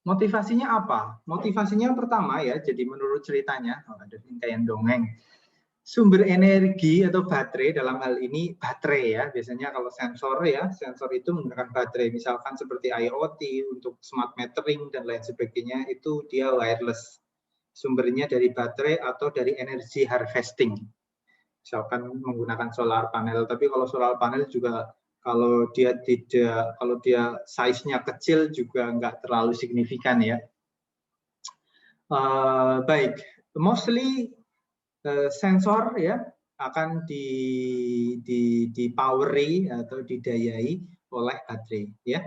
Motivasinya apa? Motivasinya pertama ya, jadi menurut ceritanya, ada kayak dongeng. Sumber energi atau baterai, dalam hal ini baterai ya, biasanya kalau sensor ya, sensor itu menggunakan baterai, misalkan seperti IoT untuk smart metering dan lain sebagainya, itu dia wireless. Sumbernya dari baterai atau dari energi harvesting. Misalkan menggunakan solar panel, tapi kalau solar panel juga kalau dia size-nya kecil juga nggak terlalu signifikan ya. Baik, mostly sensor ya akan dipoweri atau didayai oleh baterai ya.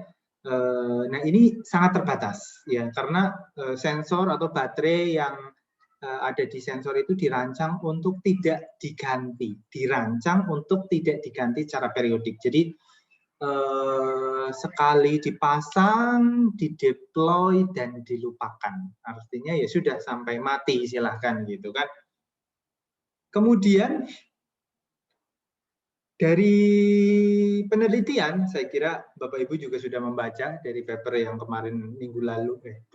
Nah ini sangat terbatas ya, karena sensor atau baterai yang ada di sensor itu dirancang untuk tidak diganti, secara periodik. Jadi sekali dipasang, dideploy dan dilupakan. Artinya ya sudah sampai mati silahkan gitu kan. Kemudian dari penelitian, saya kira Bapak Ibu juga sudah membaca dari paper yang kemarin 2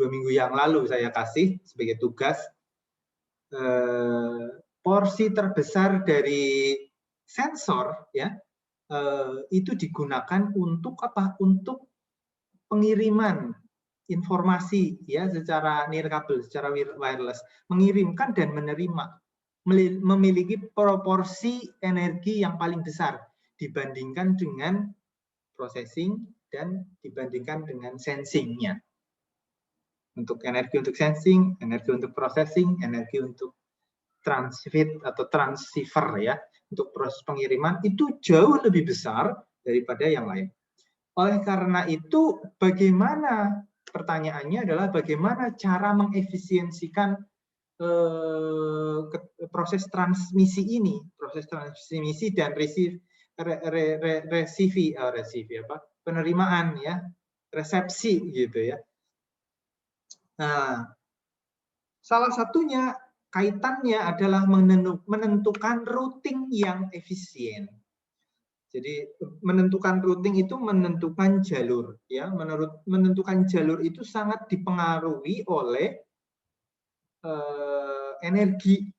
minggu yang lalu saya kasih sebagai tugas. Porsi terbesar dari sensor ya itu digunakan untuk apa? Untuk pengiriman informasi ya secara nirkabel, secara wireless, mengirimkan dan menerima, memiliki proporsi energi yang paling besar dibandingkan dengan processing dan dibandingkan dengan sensingnya. Untuk energi untuk sensing, energi untuk processing, energi untuk transmit atau transceiver ya, untuk proses pengiriman itu jauh lebih besar daripada yang lain. Oleh karena itu, bagaimana, pertanyaannya adalah bagaimana cara mengefisiensikan proses transmisi ini, proses transmisi dan penerimaan ya, resepsi gitu ya. Nah, salah satunya kaitannya adalah menentukan routing yang efisien. Jadi menentukan routing itu menentukan jalur ya. Menentukan jalur itu sangat dipengaruhi oleh energi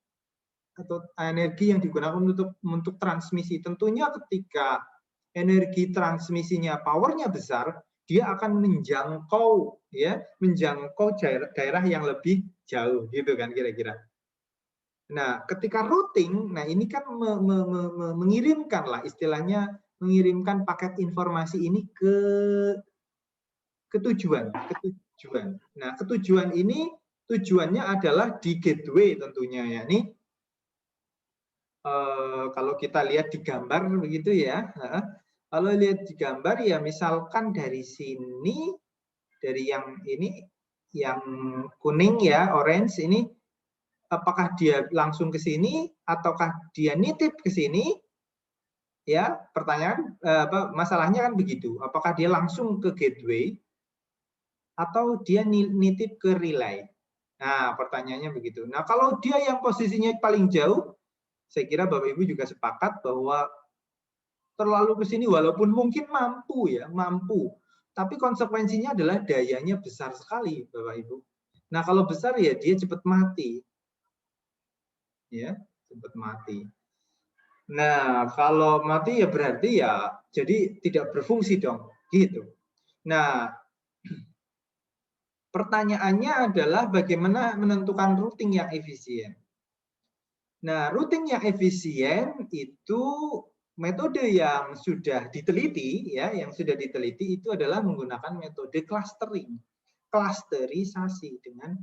atau energi yang digunakan untuk transmisi. Tentunya ketika energi transmisinya powernya besar, dia akan menjangkau daerah yang lebih jauh gitu kan kira-kira. Nah, ketika routing, nah ini kan mengirimkan lah istilahnya, mengirimkan paket informasi ini ke tujuan. Nah, ketujuan ini tujuannya adalah di gateway tentunya ya. Ini kalau kita lihat di gambar begitu ya. Kalau lihat di gambar ya misalkan dari sini, dari yang ini, yang kuning ya, orange ini, apakah dia langsung ke sini ataukah dia nitip ke sini? Ya, pertanyaan masalahnya kan begitu. Apakah dia langsung ke gateway atau dia nitip ke relay? Nah, pertanyaannya begitu. Nah, kalau dia yang posisinya paling jauh, saya kira Bapak Ibu juga sepakat bahwa terlalu ke sini walaupun mungkin mampu ya, mampu. Tapi konsekuensinya adalah dayanya besar sekali, Bapak Ibu. Nah, kalau besar ya dia cepat mati. Ya, cepat mati. Nah, kalau mati ya berarti ya jadi tidak berfungsi dong, gitu. Nah, pertanyaannya adalah bagaimana menentukan routing yang efisien. Nah, routing yang efisien itu metode yang sudah diteliti ya, itu adalah menggunakan metode clustering, klasterisasi dengan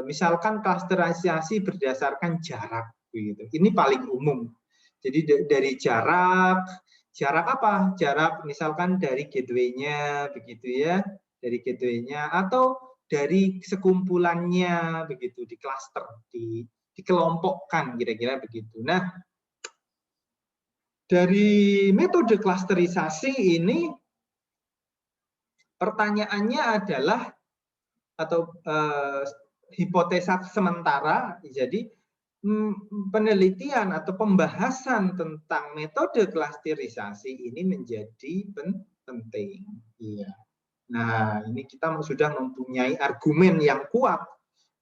misalkan klasterisasi berdasarkan jarak gitu. Ini paling umum. Jadi dari jarak apa? Jarak misalkan dari gateway-nya begitu ya, dari gateway-nya atau dari sekumpulannya begitu, di cluster, dikelompokkan kira-kira begitu. Nah, dari metode klasterisasi ini pertanyaannya adalah atau hipotesa sementara, jadi penelitian atau pembahasan tentang metode klasterisasi ini menjadi penting. Iya. Nah, ini kita sudah mempunyai argumen yang kuat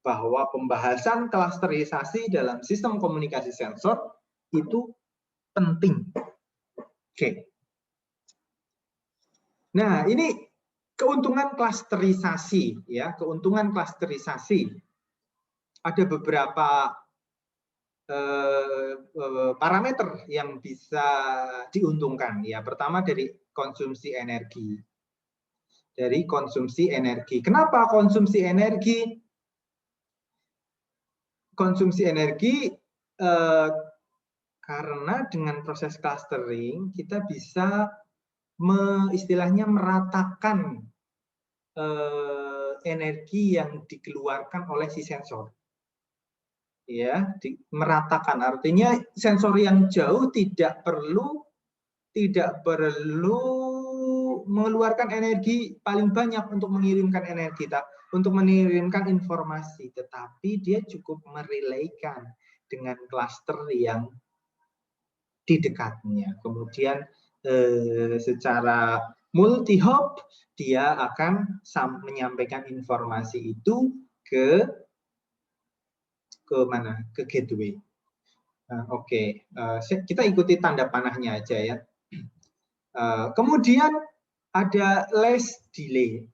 bahwa pembahasan klasterisasi dalam sistem komunikasi sensor itu penting. Oke. Nah, ini keuntungan klasterisasi, ya, keuntungan klasterisasi. Ada beberapa parameter yang bisa diuntungkan. Ya, pertama dari konsumsi energi. Dari konsumsi energi. Kenapa konsumsi energi? Konsumsi energi karena dengan proses clustering kita bisa istilahnya meratakan energi yang dikeluarkan oleh si sensor. Ya, meratakan artinya sensor yang jauh tidak perlu mengeluarkan energi paling banyak untuk mengirimkan energi, untuk mengirimkan informasi, tetapi dia cukup merelaykan dengan cluster yang di dekatnya. Kemudian secara multi hop dia akan menyampaikan informasi itu ke mana? Ke gateway. Oke. Kita ikuti tanda panahnya aja ya. Kemudian ada less delay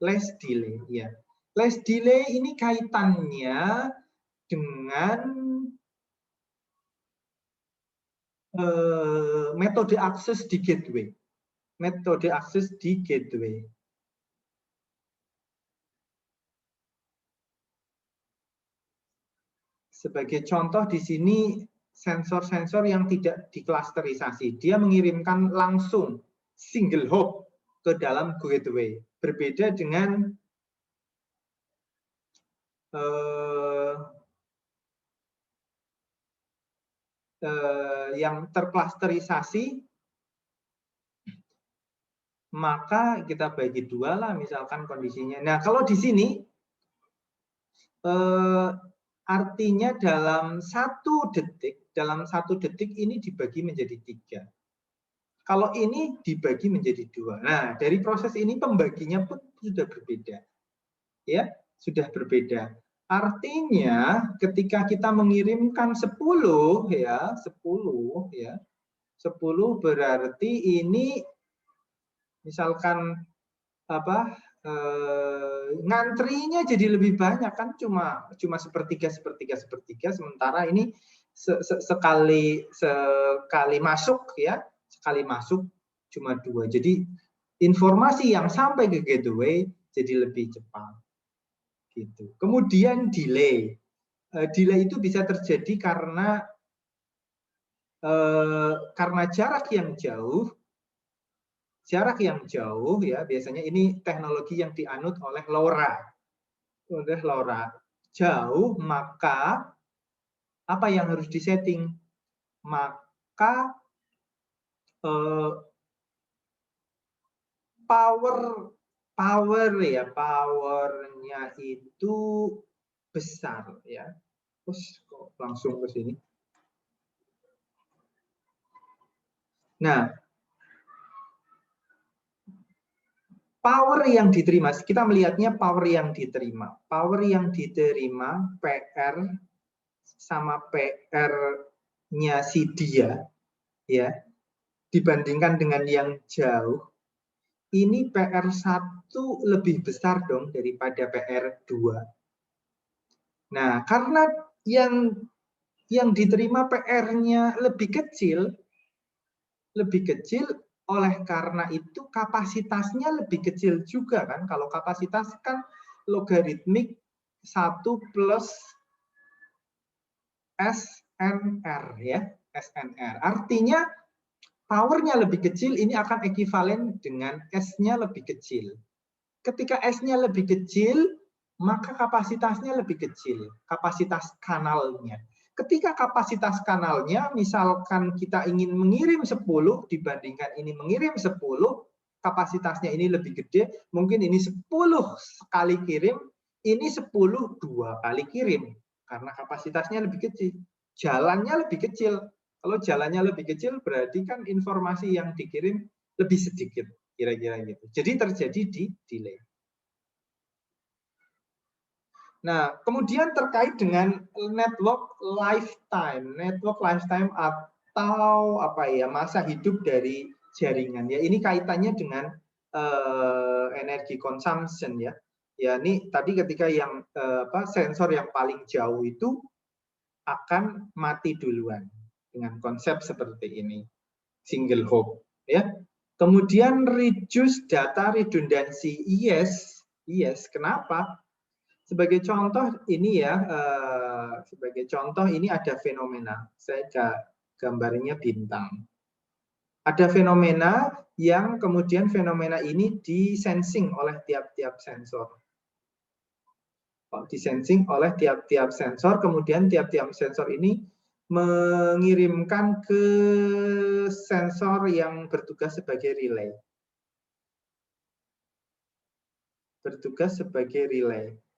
ya. Less delay ini kaitannya dengan metode akses di gateway. Metode akses di gateway. Sebagai contoh di sini sensor-sensor yang tidak diklasterisasi, dia mengirimkan langsung single hop ke dalam gateway. Berbeda dengan yang terklasterisasi, maka kita bagi dua lah misalkan kondisinya. Nah, kalau di sini artinya dalam satu detik ini dibagi menjadi 3. Kalau ini dibagi menjadi 2. Nah, dari proses ini pembaginya pun sudah berbeda. Ya, sudah berbeda. Artinya ketika kita mengirimkan 10 ya, 10 berarti ini misalkan ngantrinya jadi lebih banyak kan, cuma sepertiga, sementara ini sekali masuk ya, sekali masuk cuma 2. Jadi informasi yang sampai ke gateway jadi lebih cepat gitu. Kemudian delay itu bisa terjadi karena jarak yang jauh ya, biasanya ini teknologi yang dianut oleh LoRa. Jauh, maka apa yang harus disetting? Maka powernya itu besar ya. Terus kok langsung ke sini. Nah, power yang diterima, kita melihatnya power yang diterima. Power yang diterima, PR sama PR-nya si dia, ya, dibandingkan dengan yang jauh, ini PR1 lebih besar dong daripada PR2. Nah, karena yang diterima PR-nya lebih kecil, oleh karena itu kapasitasnya lebih kecil juga kan. Kalau kapasitas kan logaritmik 1 plus SNR ya, SNR. Artinya powernya lebih kecil, ini akan ekuivalen dengan S-nya lebih kecil. Ketika S-nya lebih kecil, maka kapasitasnya lebih kecil, kapasitas kanalnya. Ketika kapasitas kanalnya, misalkan kita ingin mengirim 10 dibandingkan ini mengirim 10, kapasitasnya ini lebih gede, mungkin ini 10 kali kirim, ini 10 2 kali kirim, karena kapasitasnya lebih kecil. Jalannya lebih kecil. Kalau jalannya lebih kecil, berarti kan informasi yang dikirim lebih sedikit, kira-kira gitu. Jadi terjadi di delay. Nah, kemudian terkait dengan network lifetime atau apa ya, masa hidup dari jaringan ya. Ini kaitannya dengan energi consumption ya. Ya, ini tadi ketika yang sensor yang paling jauh itu akan mati duluan dengan konsep seperti ini. Single hop ya. Kemudian reduce data redundancy. Yes. Kenapa? Sebagai contoh ini ya, ini ada fenomena. Saya gambarnya bintang. Ada fenomena yang kemudian fenomena ini disensing oleh tiap-tiap sensor. Disensing oleh tiap-tiap sensor, kemudian tiap-tiap sensor ini mengirimkan ke sensor yang bertugas sebagai relay.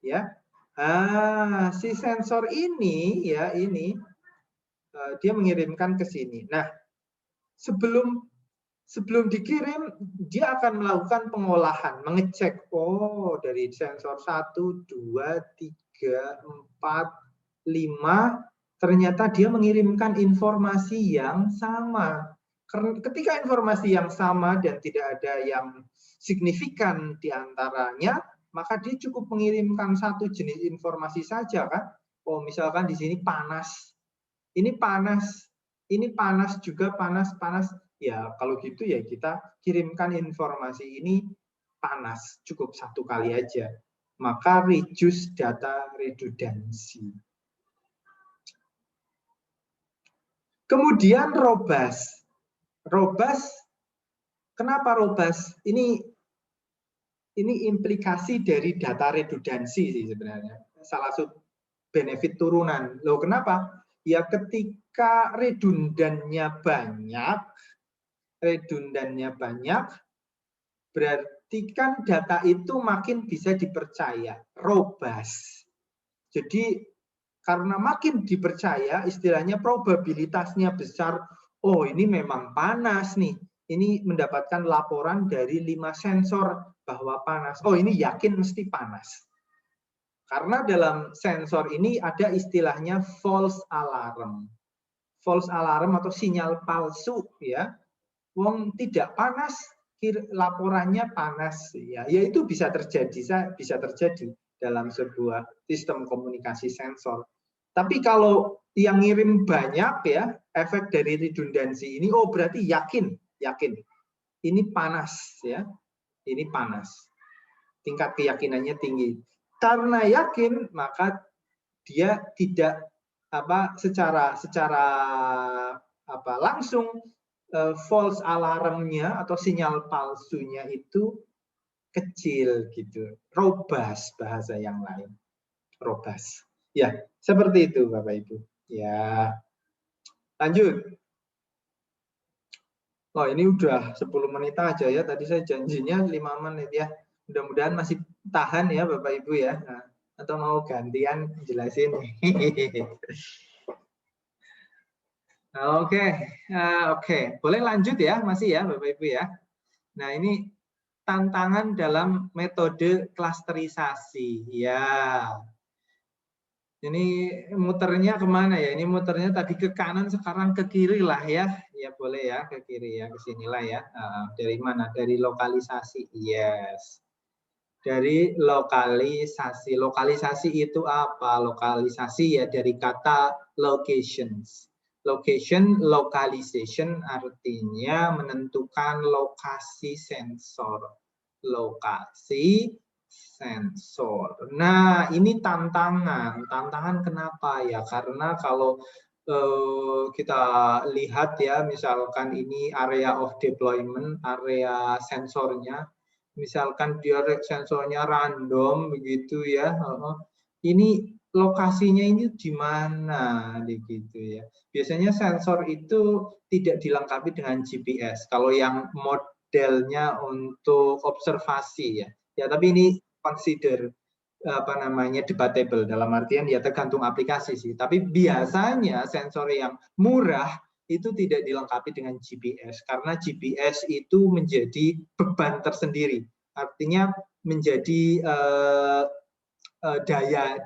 Ya. Si sensor ini ya, dia mengirimkan ke sini. Nah, sebelum dikirim, dia akan melakukan pengolahan, mengecek, dari sensor 1, 2, 3, 4, 5, ternyata dia mengirimkan informasi yang sama. Ketika informasi yang sama dan tidak ada yang signifikan di antaranya, maka dia cukup mengirimkan satu jenis informasi saja kan. Misalkan di sini panas. Ini panas juga, panas. Ya, kalau gitu ya kita kirimkan informasi ini panas, cukup satu kali aja. Maka reduce data redundancy. Kemudian robust. Kenapa robust? Ini implikasi dari data redundansi sih sebenarnya. Salah satu benefit turunan. Loh, kenapa? Ya ketika redundannya banyak, berarti kan data itu makin bisa dipercaya, robust. Jadi karena makin dipercaya, istilahnya probabilitasnya besar, ini memang panas nih. Ini mendapatkan laporan dari 5 sensor bahwa panas. Ini yakin mesti panas. Karena dalam sensor ini ada istilahnya false alarm. False alarm atau sinyal palsu ya. Wong tidak panas, laporannya panas ya. Itu bisa terjadi dalam sebuah sistem komunikasi sensor. Tapi kalau yang ngirim banyak ya, efek dari redundansi ini berarti yakin. Ini panas ya. Ini panas. Tingkat keyakinannya tinggi. Karena yakin, maka dia tidak secara langsung false alarmnya atau sinyal palsunya itu kecil gitu. Robust bahasa yang lain. Robust. Ya, seperti itu Bapak Ibu. Ya. Lanjut. Ini udah 10 menit aja ya. Tadi saya janjinya 5 menit ya. Mudah-mudahan masih tahan ya Bapak Ibu ya. Nah, atau mau gantian jelasin. Oke. Boleh lanjut ya, masih ya Bapak Ibu ya. Nah, ini tantangan dalam metode klasterisasi. Ya. Ini muternya kemana ya? Ini muternya tadi ke kanan, sekarang ke kiri lah ya. Ya boleh ya, ke kiri ya, ke sinilah ya. Dari mana? Dari lokalisasi. Yes. Dari lokalisasi. Lokalisasi itu apa? Lokalisasi ya dari kata locations. Localization artinya menentukan lokasi sensor. Lokasi sensor. Nah, ini tantangan. Tantangan kenapa ya? Karena kalau kita lihat ya, misalkan ini area of deployment, area sensornya, misalkan dia sensornya random begitu ya. Ini lokasinya ini di mana begitu ya. Biasanya sensor itu tidak dilengkapi dengan GPS. Kalau yang modelnya untuk observasi ya. Ya, tapi ini consider debatable, dalam artian ya tergantung aplikasi sih. Tapi biasanya sensor yang murah itu tidak dilengkapi dengan GPS karena GPS itu menjadi beban tersendiri. Artinya menjadi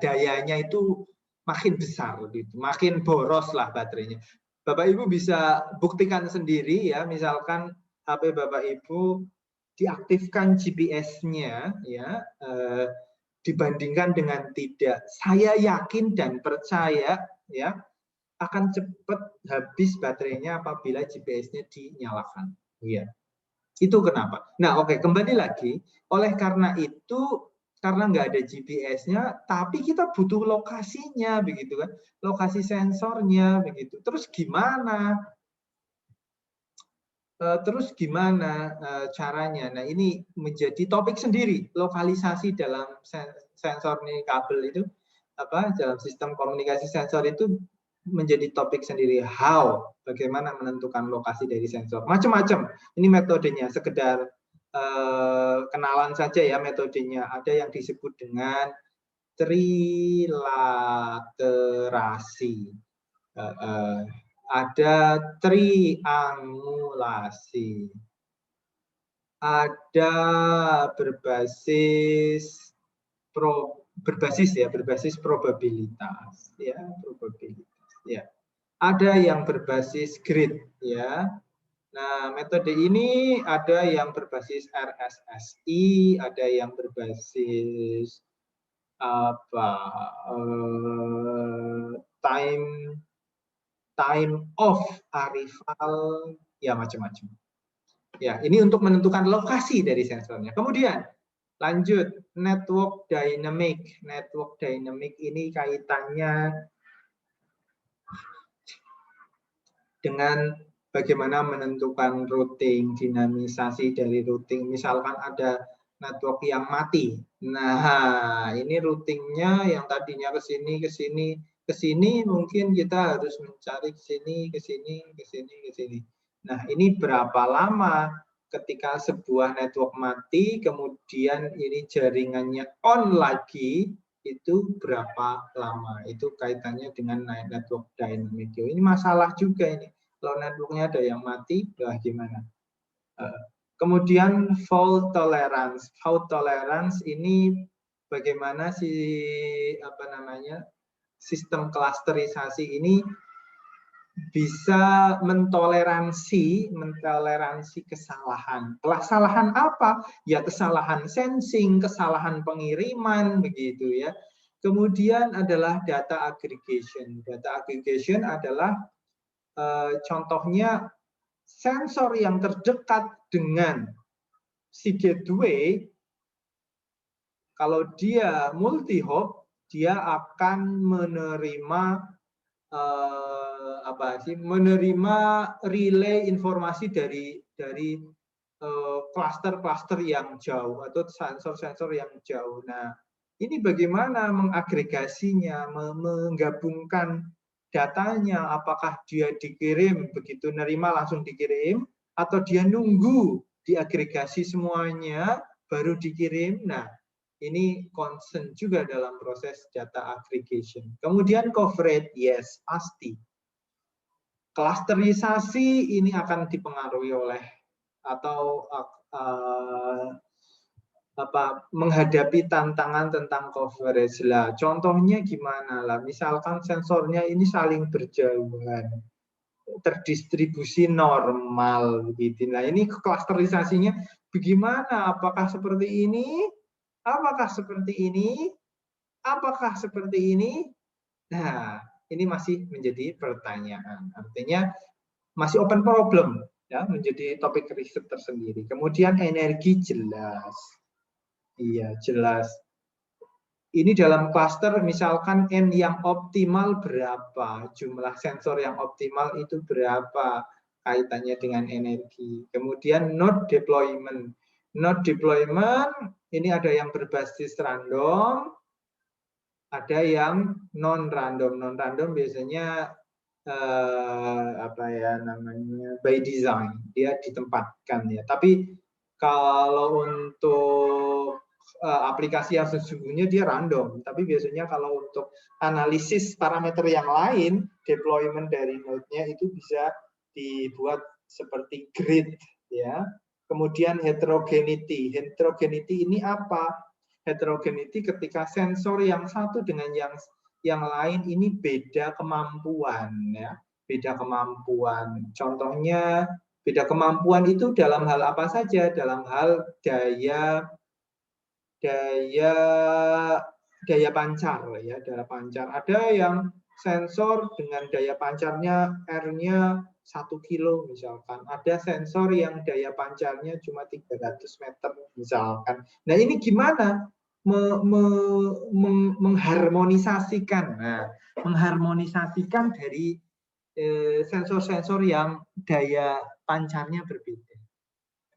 dayanya itu makin besar gitu, makin boros lah baterainya. Bapak Ibu bisa buktikan sendiri ya, misalkan HP Bapak Ibu diaktifkan GPS-nya ya, dibandingkan dengan tidak, saya yakin dan percaya ya akan cepat habis baterainya apabila GPS-nya dinyalakan. Ya. Itu kenapa. Nah, oke, kembali lagi. Oleh karena itu, karena nggak ada GPS-nya, tapi kita butuh lokasinya, begitu kan? Lokasi sensornya, begitu. Terus gimana? Caranya? Nah, ini menjadi topik sendiri. Lokalisasi dalam sensor nih, kabel itu, dalam sistem komunikasi sensor itu menjadi topik sendiri. How, bagaimana menentukan lokasi dari sensor, macam-macam. Ini metodenya, sekedar kenalan saja ya metodenya. Ada yang disebut dengan trilaterasi, ada triangulasi, ada berbasis probabilitas ya, ada yang berbasis grid ya. Nah, metode ini ada yang berbasis RSSI, ada yang berbasis time of arrival, ya macam-macam. Ya, ini untuk menentukan lokasi dari sensornya. Kemudian lanjut, network dynamic. Network dynamic ini kaitannya dengan bagaimana menentukan routing, dinamisasi dari routing. Misalkan ada network yang mati. Nah, ini routingnya yang tadinya ke sini, ke sini, ke sini, mungkin kita harus mencari ke sini, ke sini, ke sini, ke sini. Nah, ini berapa lama ketika sebuah network mati, kemudian ini jaringannya on lagi, itu berapa lama? Itu kaitannya dengan network dynamic. Ini masalah juga ini. Kalau networknya ada yang mati, lah gimana? Kemudian fault tolerance. Fault tolerance ini bagaimana sistem klasterisasi ini bisa mentoleransi kesalahan. Kesalahan apa? Ya kesalahan sensing, kesalahan pengiriman, begitu ya. Kemudian adalah data aggregation. Data aggregation adalah contohnya sensor yang terdekat dengan si gateway, kalau dia multi hop, dia akan menerima menerima relay informasi dari cluster-cluster yang jauh atau sensor-sensor yang jauh. Nah, ini bagaimana mengagregasinya, menggabungkan datanya, apakah dia dikirim begitu nerima langsung dikirim atau dia nunggu diagregasi semuanya baru dikirim. Nah, ini concern juga dalam proses data aggregation. Kemudian coverage, yes, pasti. Klasterisasi ini akan dipengaruhi oleh atau menghadapi tantangan tentang coverage lah. Contohnya gimana lah? Misalkan sensornya ini saling berjauhan, terdistribusi normal gitu. Nah, ini klasterisasinya bagaimana? Apakah seperti ini? Apakah seperti ini? Apakah seperti ini? Nah, ini masih menjadi pertanyaan. Artinya masih open problem, ya, menjadi topik riset tersendiri. Kemudian energi jelas. Iya, jelas. Ini dalam cluster misalkan N yang optimal berapa? Jumlah sensor yang optimal itu berapa? Kaitannya dengan energi. Kemudian node deployment. Node deployment ini ada yang berbasis random, ada yang non random. Non random biasanya by design, dia ditempatkan ya. Tapi kalau untuk aplikasi yang sesungguhnya dia random. Tapi biasanya kalau untuk analisis parameter yang lain, deployment dari node-nya itu bisa dibuat seperti grid ya. Kemudian heterogeneity. Heterogeneity ini apa? Heterogeneity ketika sensor yang satu dengan yang lain ini beda kemampuan, ya, beda kemampuan. Contohnya beda kemampuan itu dalam hal apa saja? Dalam hal daya pancar, ya, daya pancar. Ada yang sensor dengan daya pancarnya R-nya 1 kilo misalkan. Ada sensor yang daya pancarnya cuma 300 meter misalkan. Nah, ini gimana mengharmonisasikan? Nah, mengharmonisasikan dari sensor-sensor yang daya pancarnya berbeda.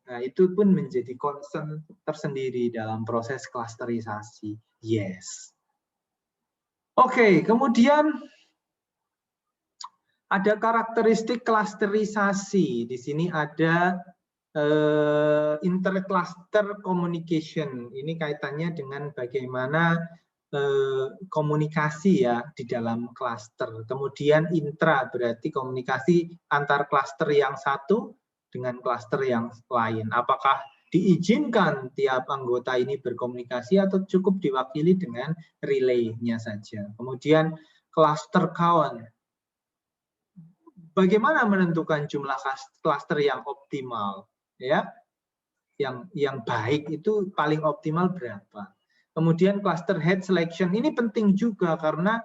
Nah, itu pun menjadi concern tersendiri dalam proses klasterisasi. Yes. Oke, kemudian ada karakteristik klasterisasi. Di sini ada intercluster communication. Ini kaitannya dengan bagaimana komunikasi ya di dalam klaster. Kemudian intra berarti komunikasi antar klaster yang satu dengan klaster yang lain. Apakah diizinkan tiap anggota ini berkomunikasi atau cukup diwakili dengan relay-nya saja. Kemudian cluster count. Bagaimana menentukan jumlah klaster yang optimal? Ya, yang baik itu paling optimal berapa? Kemudian cluster head selection ini penting juga karena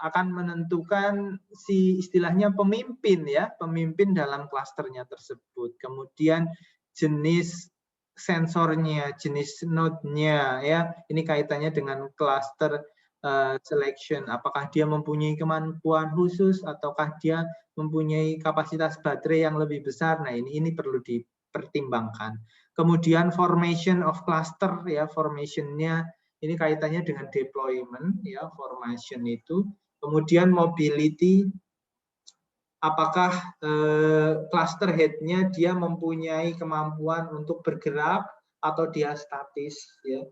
akan menentukan si istilahnya pemimpin ya, pemimpin dalam klasternya tersebut. Kemudian jenis sensornya, jenis node-nya ya, ini kaitannya dengan cluster selection. Apakah dia mempunyai kemampuan khusus ataukah dia mempunyai kapasitas baterai yang lebih besar? Nah, ini perlu dipertimbangkan. Kemudian formation of cluster ya, formation-nya ini kaitannya dengan deployment ya, formation itu. Kemudian mobility, apakah cluster head-nya dia mempunyai kemampuan untuk bergerak atau dia statis ya.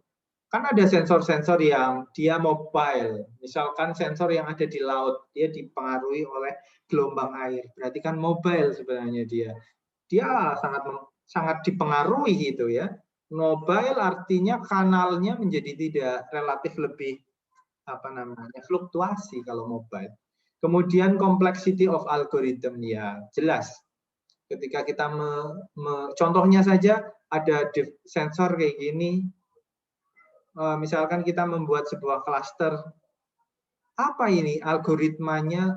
Kan ada sensor-sensor yang dia mobile, misalkan sensor yang ada di laut, dia dipengaruhi oleh gelombang air, berarti kan mobile sebenarnya dia sangat dipengaruhi gitu ya. Mobile artinya kanalnya menjadi tidak relatif lebih fluktuasi kalau mobile. Kemudian complexity of algorithm ya jelas. Ketika kita contohnya saja ada sensor kayak gini. Misalkan kita membuat sebuah cluster, apa ini algoritmanya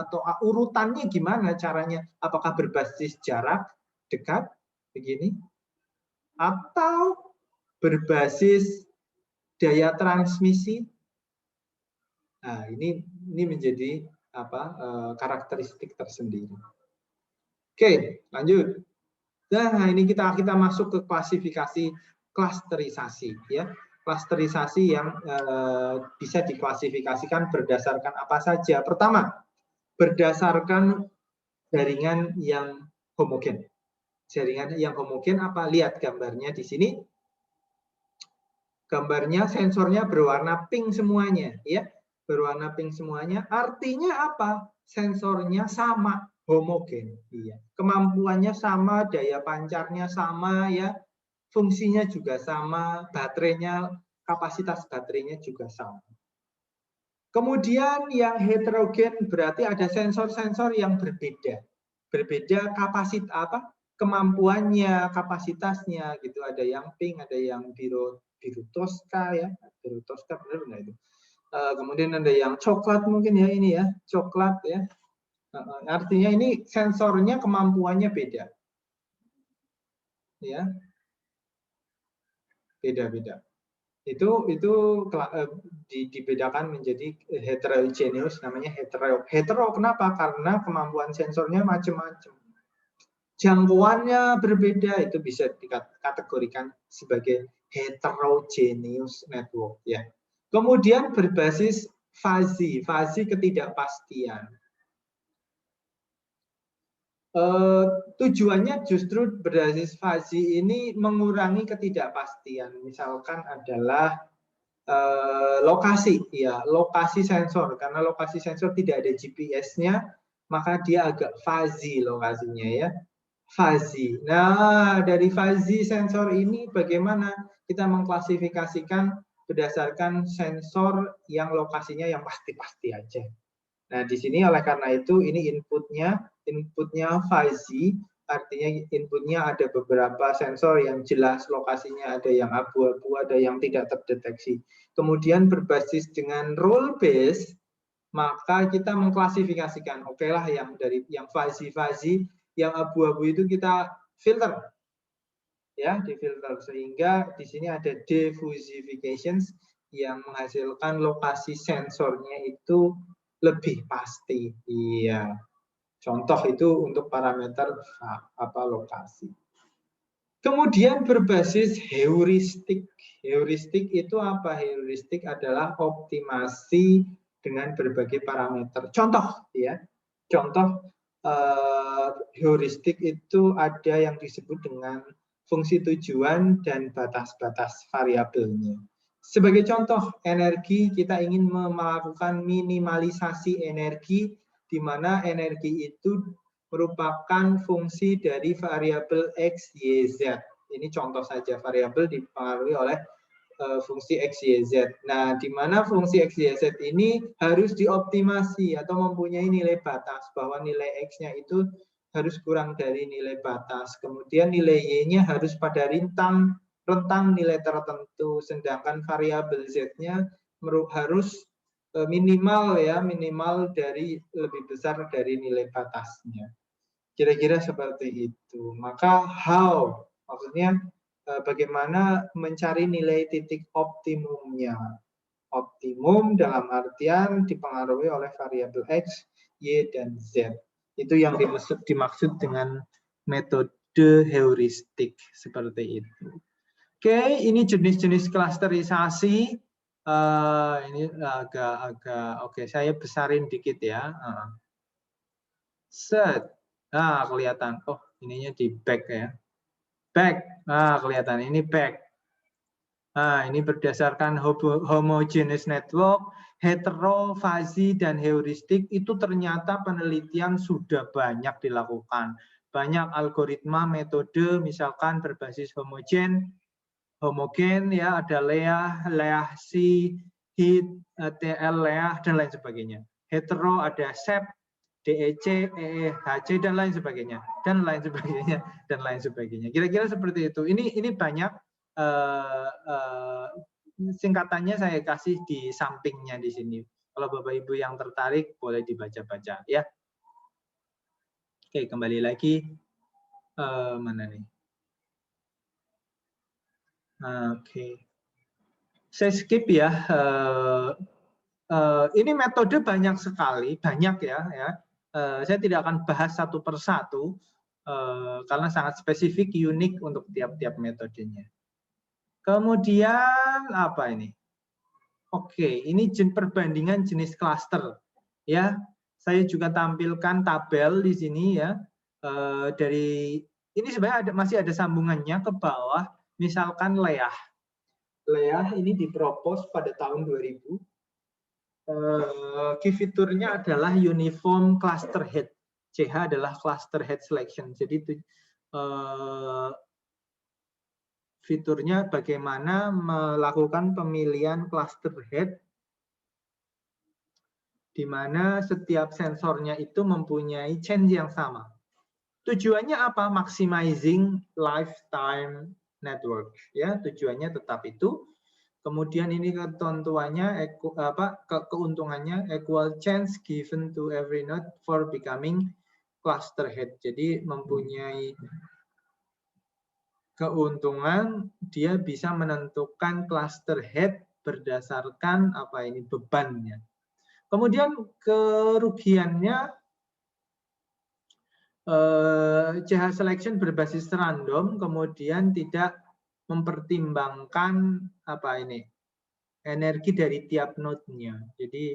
atau urutannya gimana caranya? Apakah berbasis jarak dekat begini, atau berbasis daya transmisi? Nah, ini menjadi karakteristik tersendiri. Oke, lanjut. Nah, ini kita masuk ke klasifikasi klasterisasi ya. Klasterisasi yang bisa diklasifikasikan berdasarkan apa saja. Pertama, berdasarkan jaringan yang homogen. Jaringan yang homogen apa? Lihat gambarnya di sini. Gambarnya sensornya berwarna pink semuanya ya. Berwarna pink semuanya. Artinya apa? Sensornya sama, homogen. Iya. Kemampuannya sama, daya pancarnya sama ya. Fungsinya juga sama, baterainya, kapasitas baterainya juga sama. Kemudian yang heterogen berarti ada sensor-sensor yang berbeda. Berbeda kapasitas kemampuannya, kapasitasnya gitu. Ada yang pink, ada yang biru toska ya. Biru toska benar enggak itu? Kemudian ada yang coklat mungkin ya ini ya, coklat ya. Artinya ini sensornya kemampuannya beda. Ya. Beda-beda. Itu dibedakan menjadi heterogeneous, namanya hetero. Hetero kenapa? Karena kemampuan sensornya macam-macam. Jangkauannya berbeda, itu bisa dikategorikan sebagai heterogeneous network ya. Kemudian berbasis fuzzy ketidakpastian. Tujuannya justru berbasis fuzzy ini mengurangi ketidakpastian. Misalkan adalah lokasi sensor, karena lokasi sensor tidak ada GPS-nya, maka dia agak fuzzy lokasinya ya. fuzzy. Nah, dari fuzzy sensor ini bagaimana kita mengklasifikasikan berdasarkan sensor yang lokasinya yang pasti-pasti aja. Nah, di sini oleh karena itu ini inputnya fuzzy, artinya inputnya ada beberapa sensor yang jelas lokasinya, ada yang abu-abu, ada yang tidak terdeteksi. Kemudian berbasis dengan role based, maka kita mengklasifikasikan, oke lah yang dari yang fuzzy, yang abu-abu itu kita filter, ya, difilter, sehingga di sini ada diffusifications yang menghasilkan lokasi sensornya itu lebih pasti. Iya. Contoh itu untuk parameter apa lokasi. Kemudian berbasis heuristik. Heuristik itu apa? Heuristik adalah optimasi dengan berbagai parameter. Contoh, ya. Contoh heuristik itu ada yang disebut dengan fungsi tujuan dan batas-batas variabelnya. Sebagai contoh, energi, kita ingin melakukan minimalisasi energi, di mana energi itu merupakan fungsi dari variabel X, Y, Z. Ini contoh saja, variabel dipengaruhi oleh fungsi X, Y, Z. Nah, di mana fungsi X, Y, Z ini harus dioptimasi atau mempunyai nilai batas, bahwa nilai X-nya itu harus kurang dari nilai batas. Kemudian nilai Y-nya harus pada rentang nilai tertentu, sedangkan variabel Z-nya harus minimal dari lebih besar dari nilai batasnya. Kira-kira seperti itu. Maka how, maksudnya bagaimana mencari nilai titik optimumnya. Optimum dalam artian dipengaruhi oleh variabel X, Y, dan Z. Itu yang dimaksud dengan metode heuristik seperti itu. Oke, ini jenis-jenis klasterisasi. Ini agak oke, saya besarin dikit ya. Set. Nah, kelihatan. Oh, ininya di back ya. Back. Nah, kelihatan. Ini back. Nah, ini berdasarkan homogeneous network, hetero, fuzzy, dan heuristik, itu ternyata penelitian sudah banyak dilakukan. Banyak algoritma, metode, misalkan berbasis homogen ya, ada Leah, C, HIT, TL, Leah, dan lain sebagainya. Hetero ada SEP, DEC, EEHC, dan lain sebagainya, Kira-kira seperti itu. Ini banyak singkatannya saya kasih di sampingnya di sini. Kalau Bapak Ibu yang tertarik boleh dibaca-baca ya. Oke, kembali lagi mana nih? Oke. Saya skip ya. Ini metode banyak sekali, banyak ya. Saya tidak akan bahas satu persatu karena sangat spesifik, unik untuk tiap-tiap metodenya. Kemudian apa ini? Oke, ini perbandingan jenis klaster. Ya, saya juga tampilkan tabel di sini ya. Dari ini sebenarnya masih ada sambungannya ke bawah. Misalkan Leah ini dipropos pada tahun 2000. Key fiturnya adalah uniform cluster head. CH adalah cluster head selection. Jadi fiturnya bagaimana melakukan pemilihan cluster head, di mana setiap sensornya itu mempunyai change yang sama. Tujuannya apa? Maximizing lifetime network. Ya, tujuannya tetap itu. Kemudian ini ketentuannya, keuntungannya equal chance given to every node for becoming cluster head. Jadi mempunyai keuntungan dia bisa menentukan cluster head berdasarkan bebannya. Kemudian kerugiannya CH selection berbasis random, kemudian tidak mempertimbangkan energi dari tiap node-nya. Jadi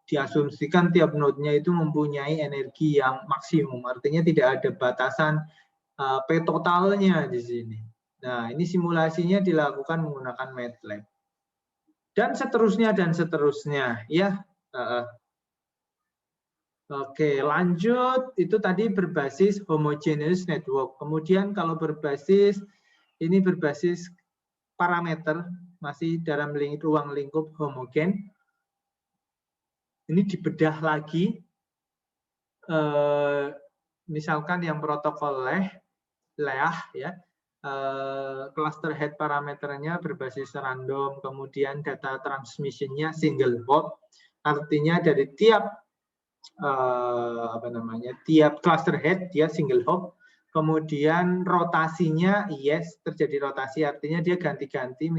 diasumsikan tiap node-nya itu mempunyai energi yang maksimum, artinya tidak ada batasan P totalnya di sini. Nah, ini simulasinya dilakukan menggunakan MATLAB. Dan seterusnya ya. Oke, lanjut. Itu tadi berbasis homogeneous network. Kemudian kalau berbasis, ini berbasis parameter, masih dalam ruang lingkup homogen. Ini dibedah lagi. Misalkan yang protokol LEAH, ya, cluster head parameternya berbasis random, kemudian data transmissionnya single hop, artinya dari tiap tiap cluster head dia single hop, kemudian rotasinya terjadi rotasi, artinya dia ganti-ganti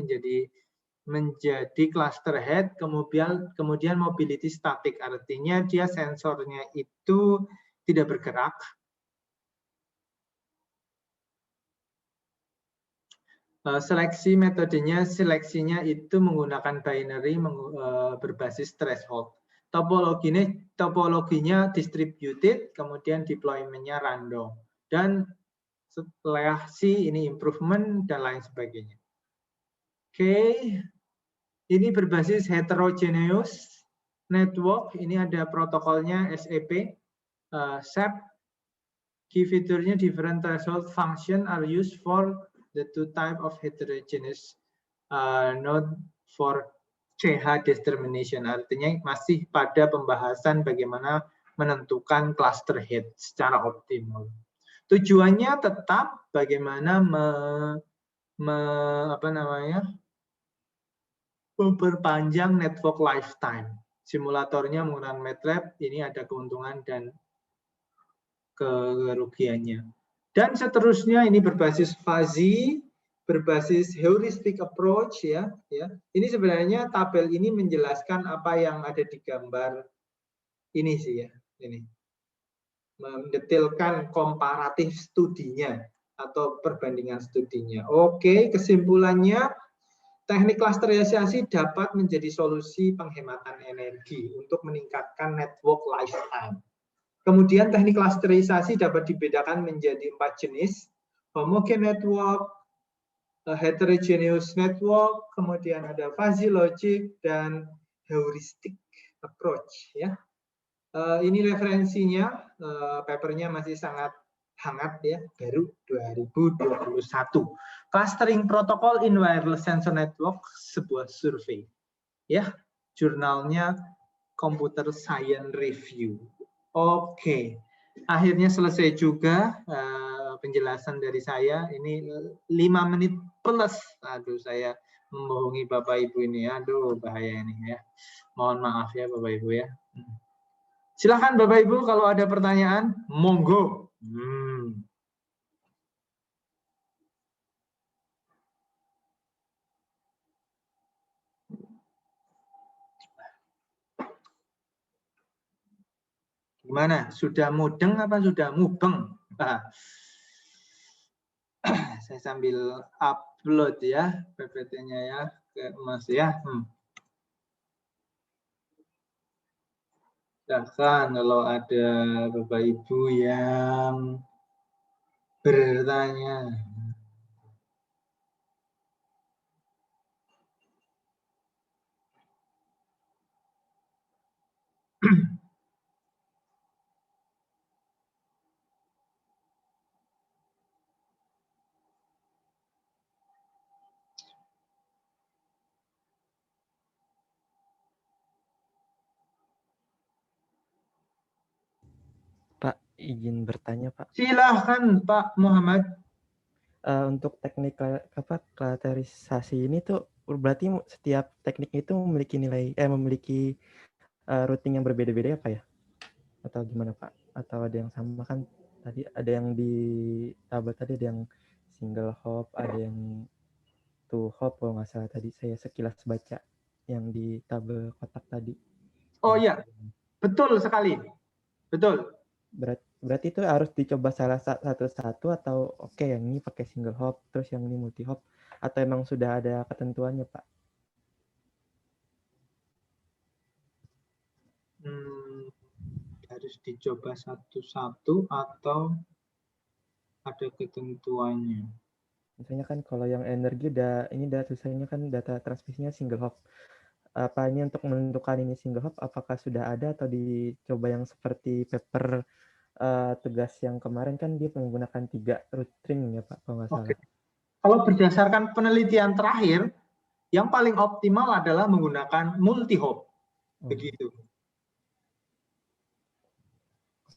menjadi cluster head, kemudian mobility static, artinya dia sensornya itu tidak bergerak. Seleksinya itu menggunakan binary berbasis threshold. Topologinya distributed, kemudian deployment-nya random. Dan setelah ini improvement dan lain sebagainya. Oke, ini berbasis heterogeneous network. Ini ada protokolnya SEP, SEP. Key feature-nya different threshold function are used for the two type of heterogeneous node for CH determination. Artinya masih pada pembahasan bagaimana menentukan cluster head secara optimal. Tujuannya tetap bagaimana memperpanjang network lifetime. Simulatornya menggunakan MATLAB, ini ada keuntungan dan kerugiannya. Dan seterusnya ini berbasis fuzzy, berbasis heuristic approach, ya. Ini sebenarnya tabel ini menjelaskan apa yang ada di gambar ini sih, ya. Ini mendetailkan komparatif studinya atau perbandingan studinya. Oke, kesimpulannya teknik klasterisasi dapat menjadi solusi penghematan energi untuk meningkatkan network lifetime. Kemudian teknik klasterisasi dapat dibedakan menjadi 4 jenis: homogen network, heterogeneous network, kemudian ada fuzzy logic dan heuristic approach, ya. Ini referensinya, papernya masih sangat hangat, ya, baru 2021. Clustering Protocol in Wireless Sensor Network, sebuah survei, ya. Jurnalnya Computer Science Review. Oke, akhirnya selesai juga penjelasan dari saya. Ini 5 menit plus. Aduh, saya membohongi Bapak Ibu ini. Aduh, bahaya ini, ya. Mohon maaf ya Bapak Ibu, ya. Silakan Bapak Ibu kalau ada pertanyaan, monggo. Gimana? Sudah mudeng apa sudah mubeng? Saya sambil upload, ya, PPT-nya, ya, ke Mas, ya. Silahkan kalau ada Bapak Ibu yang bertanya. Pak, izin bertanya, Pak. Silahkan Pak Muhammad. Untuk teknik klasterisasi ini tuh berarti setiap teknik itu memiliki memiliki routing yang berbeda-beda ya, Pak, ya? Atau gimana, Pak? Atau ada yang sama kan? Tadi ada yang di tabel tadi ada yang single hop, ada yang two hop, kalau nggak salah tadi saya sekilas baca yang di tabel kotak tadi. Oh iya, betul sekali. Betul. Berarti itu harus dicoba salah satu-satu atau oke yang ini pakai single hop, terus yang ini multi hop, atau emang sudah ada ketentuannya, Pak? Harus dicoba satu-satu atau ada ketentuannya? Misalnya kan kalau yang energi ini tulisannya kan data transmisinya single hop. apa ini untuk menentukan ini single hop, apakah sudah ada atau dicoba yang seperti paper tugas yang kemarin kan dia menggunakan 3 root string ya Pak, kalau nggak Oke. salah. Kalau berdasarkan penelitian terakhir, yang paling optimal adalah menggunakan multi hop. Begitu.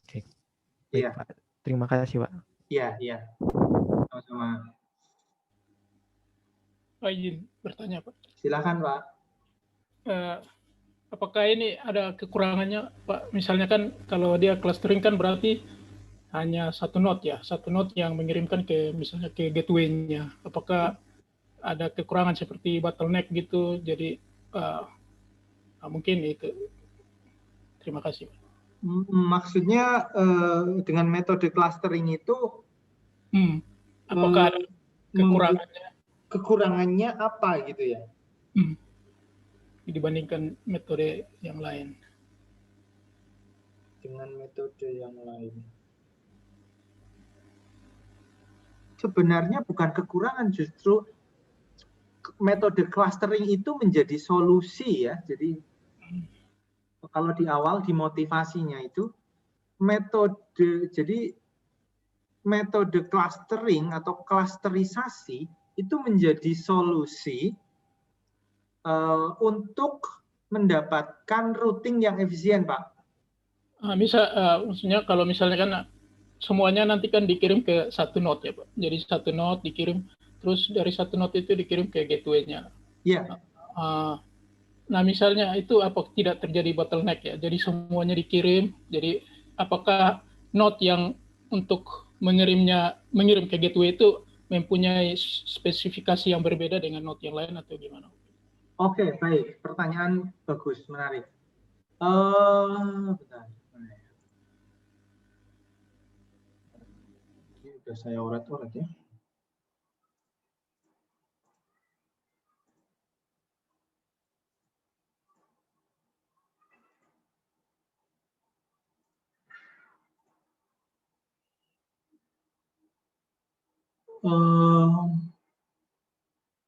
Oke. Baik, Iya. Pak. Terima kasih, Pak. Iya, iya. Sama-sama. Pak izin bertanya, Pak. Silakan, Pak. Apakah ini ada kekurangannya, Pak? Misalnya kan kalau dia clustering kan berarti hanya satu node ya, satu node yang mengirimkan ke misalnya ke gateway-nya. Apakah ada kekurangan seperti bottleneck gitu? Jadi mungkin itu. Terima kasih, Pak. Maksudnya dengan metode clustering itu apakah ada kekurangannya? Kekurangannya apa gitu ya? Dibandingkan metode yang lain. Dengan metode yang lain. Sebenarnya bukan kekurangan, justru metode clustering itu menjadi solusi ya. Jadi kalau di awal dimotivasinya itu metode clustering atau clusterisasi itu menjadi solusi untuk mendapatkan routing yang efisien, Pak. Maksudnya kalau misalnya kan semuanya nanti kan dikirim ke satu node ya Pak. Jadi satu node dikirim, terus dari satu node itu dikirim ke gateway-nya. Iya. Nah misalnya itu apa tidak terjadi bottleneck ya? Jadi semuanya dikirim. Jadi apakah node yang untuk mengirim ke gateway itu mempunyai spesifikasi yang berbeda dengan node yang lain atau gimana? Oke, baik. Pertanyaan bagus, menarik. Bentar. Ini udah saya urat-urat ya.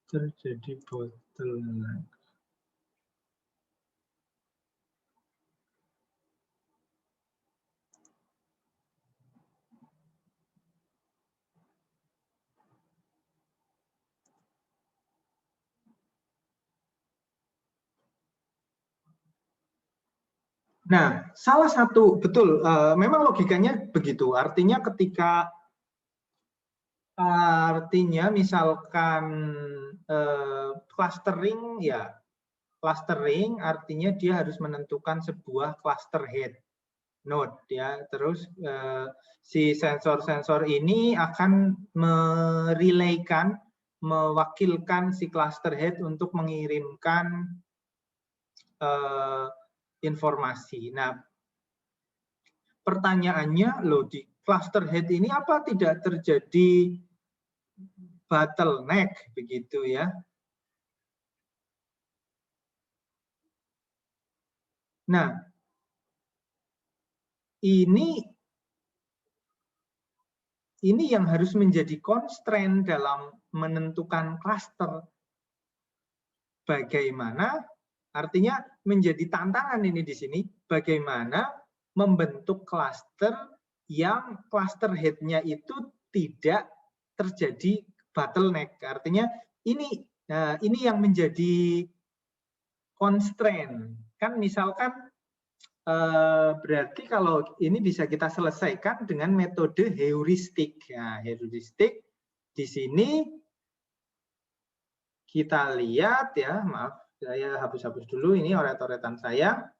Terjadi bottleneck. Nah, salah satu betul, memang logikanya begitu. Artinya misalkan clustering ya, clustering artinya dia harus menentukan sebuah cluster head node ya. Terus si sensor-sensor ini akan mewakilkan si cluster head untuk mengirimkan informasi. Nah, pertanyaannya loh, di cluster head ini apa tidak terjadi bottleneck begitu ya? Nah, ini yang harus menjadi constraint dalam menentukan cluster. Bagaimana? Artinya menjadi tantangan ini di sini, bagaimana membentuk cluster yang cluster head-nya itu tidak terjadi bottleneck. Artinya ini yang menjadi constraint. Kan misalkan berarti kalau ini bisa kita selesaikan dengan metode heuristik. Nah, heuristik di sini kita lihat ya, maaf, saya hapus-hapus dulu ini oret-oretan saya.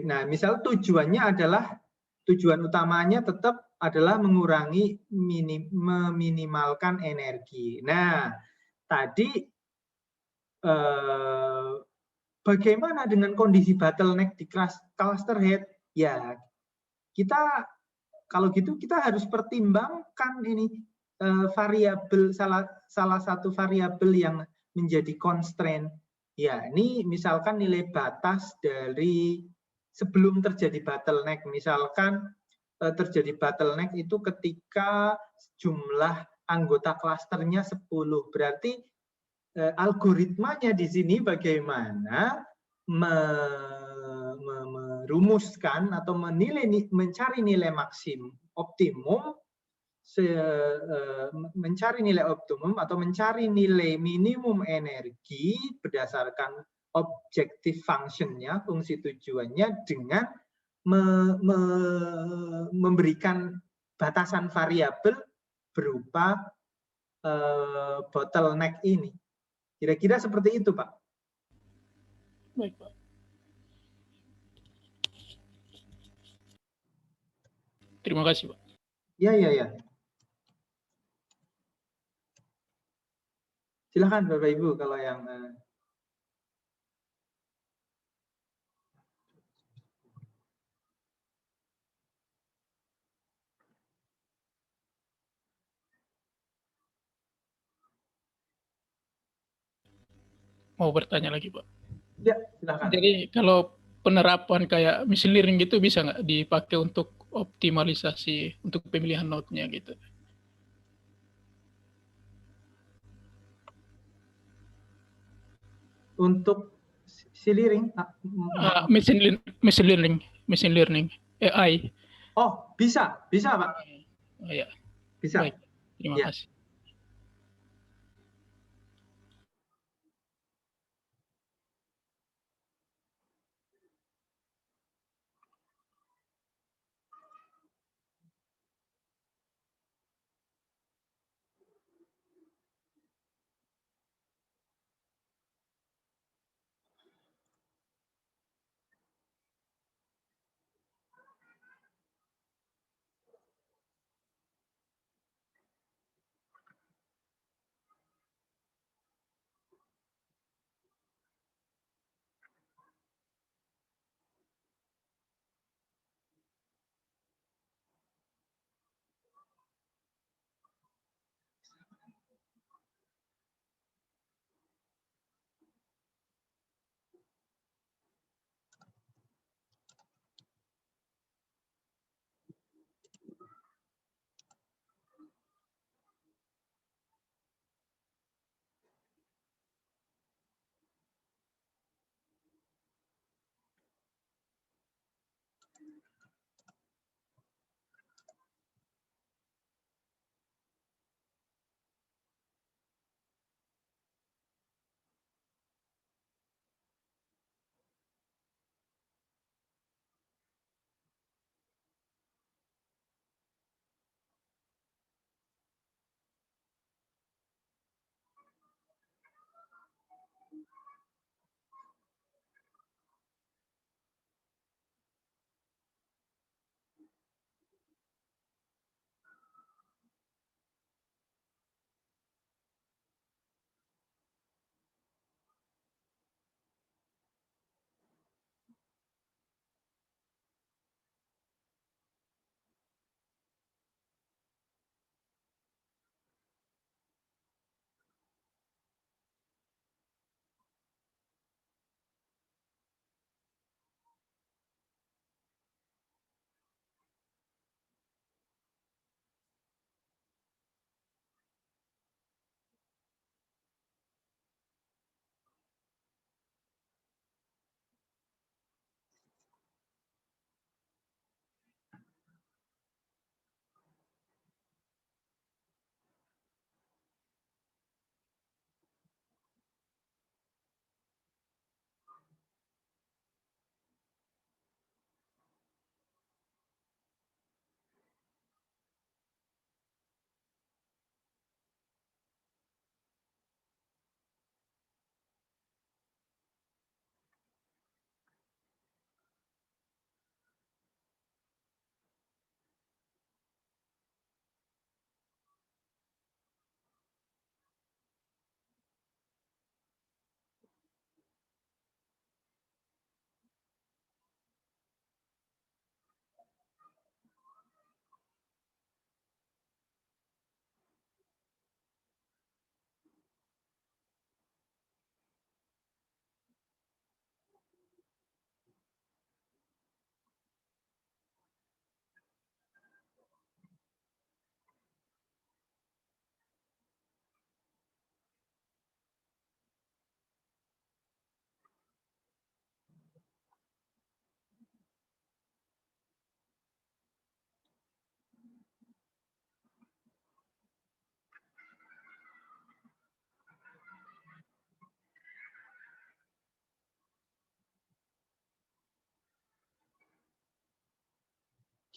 Nah, misal tujuan utamanya tetap adalah meminimalkan energi. Nah, tadi bagaimana dengan kondisi bottleneck di cluster head? Ya, kalau gitu kita harus pertimbangkan ini variabel salah satu variabel yang menjadi constraint. Ya, ini misalkan nilai batas dari sebelum terjadi bottleneck. Misalkan terjadi bottleneck itu ketika jumlah anggota klasternya 10. Berarti algoritmanya di sini bagaimana merumuskan atau mencari nilai optimum, mencari nilai optimum atau mencari nilai minimum energi berdasarkan objective functionnya, fungsi tujuannya, dengan memberikan batasan variabel berupa bottleneck ini. Kira-kira seperti itu, Pak. Baik, Pak. Terima kasih, Pak. Ya, ya, ya. Silakan Bapak Ibu kalau yang Mau bertanya lagi, Pak. ya, silakan. Jadi kalau penerapan kayak machine learning gitu bisa nggak dipakai untuk optimalisasi untuk pemilihan node-nya gitu? Untuk siliring, machine learning, AI. oh, bisa, Pak. Oh ya, Bisa. baik. Terima Ya. kasih.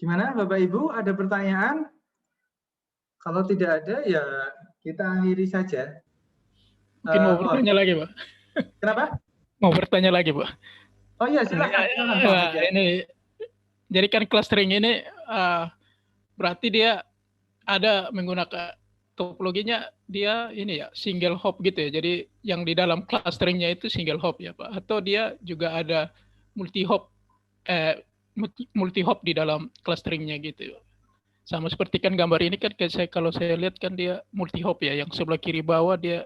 Gimana Bapak Ibu, ada pertanyaan? Kalau tidak ada ya kita akhiri saja. Mungkin mau bertanya lagi, Pak. Kenapa? Mau bertanya lagi, Pak. Oh iya, silakan Pak Fajar. Ini jadi kan clustering ini berarti dia ada menggunakan topologinya dia ini ya single hop gitu ya. Jadi yang di dalam clusteringnya itu single hop ya Pak. Atau dia juga ada multi hop multi hop di dalam clusteringnya gitu. Sama seperti kan gambar ini kan kalau saya lihat kan dia multi hop ya. Yang sebelah kiri bawah dia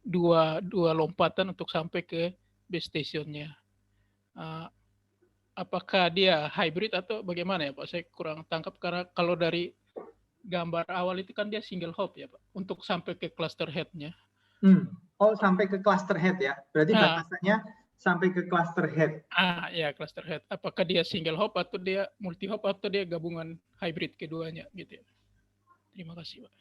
dua lompatan untuk sampai ke base stationnya. Apakah dia hybrid atau bagaimana ya Pak? Saya kurang tangkap karena kalau dari gambar awal itu kan dia single hop ya Pak, untuk sampai ke cluster head-nya. Oh, sampai ke cluster head ya? Berarti batasannya sampai ke cluster head. Ya, cluster head. Apakah dia single hop atau dia multi hop atau dia gabungan hybrid keduanya gitu ya? Terima kasih Pak.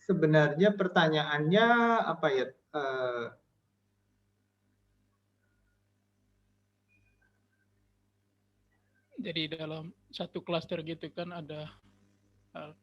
Sebenarnya pertanyaannya apa ya? Jadi dalam satu cluster gitu kan ada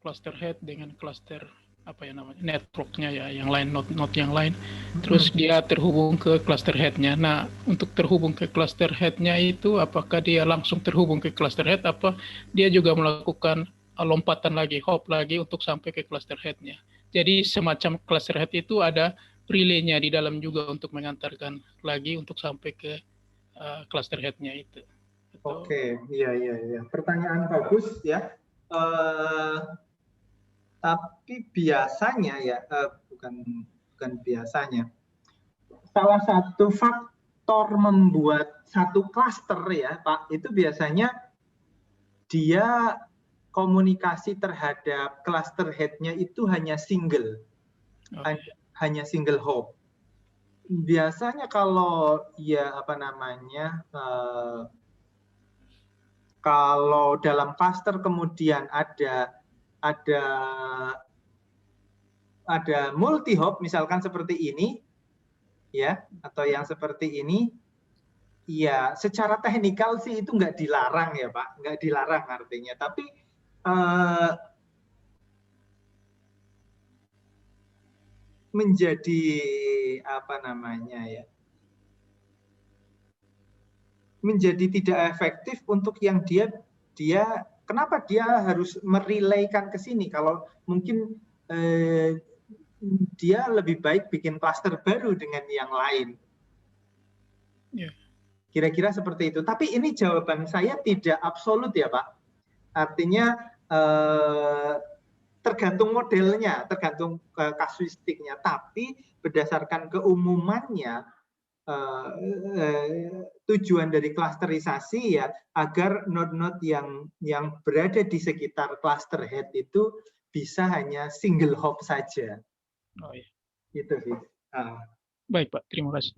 cluster head dengan cluster apa ya namanya networknya ya, yang lain node yang lain. Terus dia terhubung ke cluster head-nya. Nah, untuk terhubung ke cluster head-nya itu apakah dia langsung terhubung ke cluster head apa dia juga melakukan lompatan lagi, hop lagi untuk sampai ke cluster head-nya. Jadi semacam cluster head itu ada relay-nya di dalam juga untuk mengantarkan lagi untuk sampai ke cluster head-nya itu. Oke, iya. Pertanyaan bagus ya. Tapi biasanya ya, bukan biasanya. Salah satu faktor membuat satu klaster ya, Pak, itu biasanya dia komunikasi terhadap cluster head-nya itu hanya single. Hanya single hop. Biasanya kalau ya apa namanya, kalau dalam cluster kemudian ada multi hop misalkan seperti ini ya, atau yang seperti ini, ya secara teknikal sih itu nggak dilarang ya Pak, nggak dilarang artinya, tapi menjadi apa namanya ya, menjadi tidak efektif untuk yang dia kenapa dia harus merelaykan ke sini kalau mungkin dia lebih baik bikin klaster baru dengan yang lain. Kira-kira seperti itu. Tapi ini jawaban saya tidak absolut ya Pak. Artinya tergantung modelnya, tergantung kasuistiknya. Tapi berdasarkan keumumannya, tujuan dari klasterisasi ya agar node-node yang berada di sekitar cluster head itu bisa hanya single hop saja. Oh iya. Itu sih. Baik Pak, terima kasih.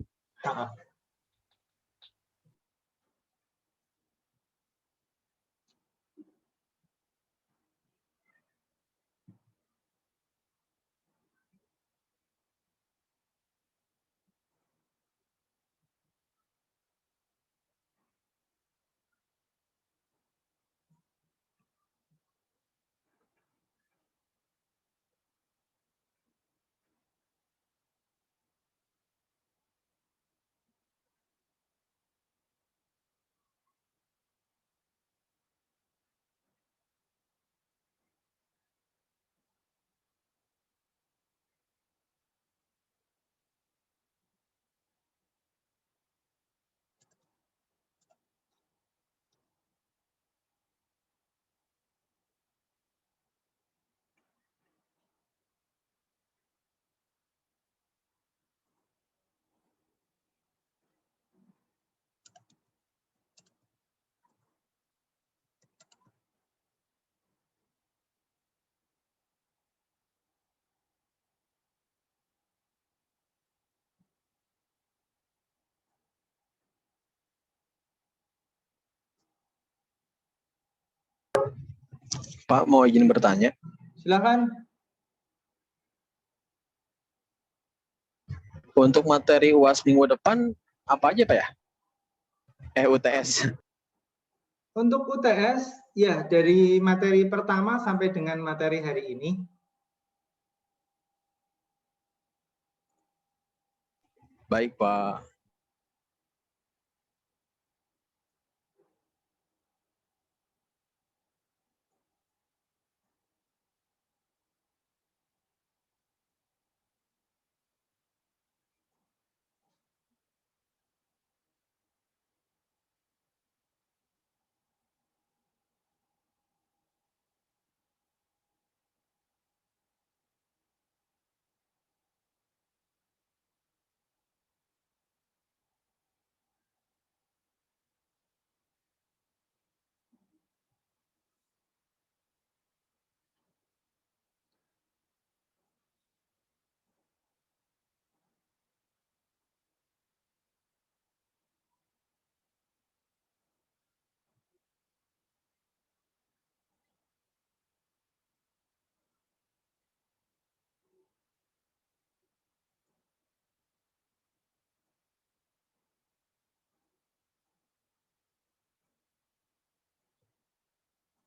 Pak, mau izin bertanya? Silakan. Untuk materi UAS minggu depan apa aja Pak ya? UTS. Untuk UTS, ya dari materi pertama sampai dengan materi hari ini. Baik Pak.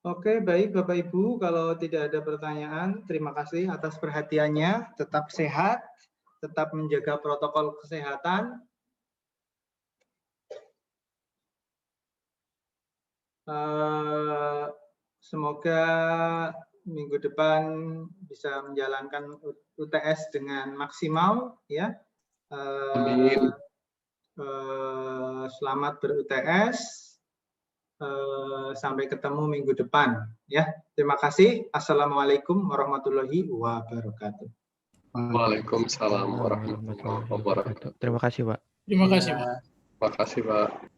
Oke, baik Bapak Ibu, kalau tidak ada pertanyaan, terima kasih atas perhatiannya. Tetap sehat, tetap menjaga protokol kesehatan. Semoga minggu depan bisa menjalankan UTS dengan maksimal, ya. Selamat ber-UTS. Sampai ketemu minggu depan, ya. Terima kasih. Assalamualaikum warahmatullahi wabarakatuh. Waalaikumsalam warahmatullahi wabarakatuh. Terima kasih Pak. Terima kasih Pak. Terima kasih Pak.